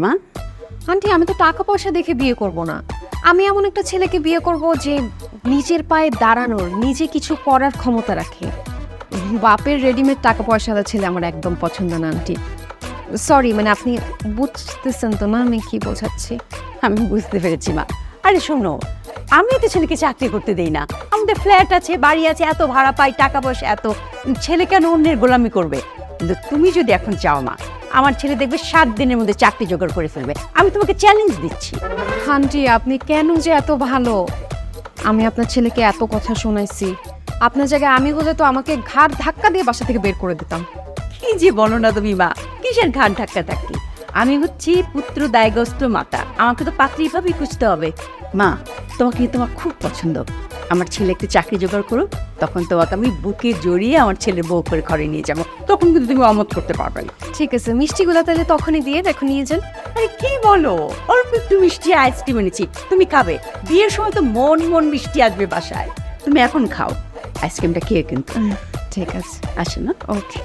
মা আন্টি আমি তো টাকা পয়সা দেখে বিয়ে করব না। আমি এমন একটা ছেলেকে বিয়ে করব যে নিজের পায়ে দাঁড়ানোর, নিজে কিছু করার ক্ষমতা রাখে। বাপের রেডিমেড টাকা পয়সাওয়ালা ছেলে আমার একদম পছন্দ না আন্টি। সরি, মানে আপনি বুঝতেছেন তো না আমি কি বোঝাচ্ছি? আমি বুঝতে পেরেছি মা। আরে শোনো, আমি তো ছেলেকে চাকরি করতে দেই না। আমাদের ফ্ল্যাট আছে, বাড়ি আছে, এত ভাড়া পাই, টাকা পয়সা এত, ছেলে কেন অন্যের গোলামি করবে? কিন্তু তুমি যদি এখন চাও মা, আমার ছেলে দেখবে 7 দিনের মধ্যে চাকরি জোগাড় করে ফেলবে। আমি তোমাকে চ্যালেঞ্জ দিচ্ছি। আন্টি আপনি কেন যে এত ভালো? আমি আপনার ছেলেকে এত কথা শোনাইছি, আপনার জায়গায় আমি হলে তো আমাকে ঘাড় ধাক্কা দিয়ে বাসা থেকে বের করে দিতাম। কি যে বলো না তুমি মা, কিসের ঘাট ধাক্কা থাকি? আমি হচ্ছি পুত্র দায়গ্রস্ত মাতা, আমাকে তো পাত্রীভাবেই খুঁজতে হবে। মা তোমাকে তোমার খুব পছন্দ, আমার ছেলে একটু চাকরি জোগাড় করো, তখন তোমাকে আমি বুকে জড়িয়ে আমার ছেলের বউ করে ঘরে নিয়ে যাবো। তখন কিন্তু তুমি অমত করতে পারবে না। ঠিক আছে, মিষ্টিগুলো তাহলে তখনই দিয়ে এখন নিয়ে যান। আরে কি বলো, অল্প একটু মিষ্টি আইসক্রিম এনেছি, তুমি খাবে? বিয়ের সময় তো মন মন মিষ্টি আসবে বাসায়, তুমি এখন খাও আইসক্রিমটা খেয়ে। কিন্তু ঠিক আছে, আসে না? ওকে।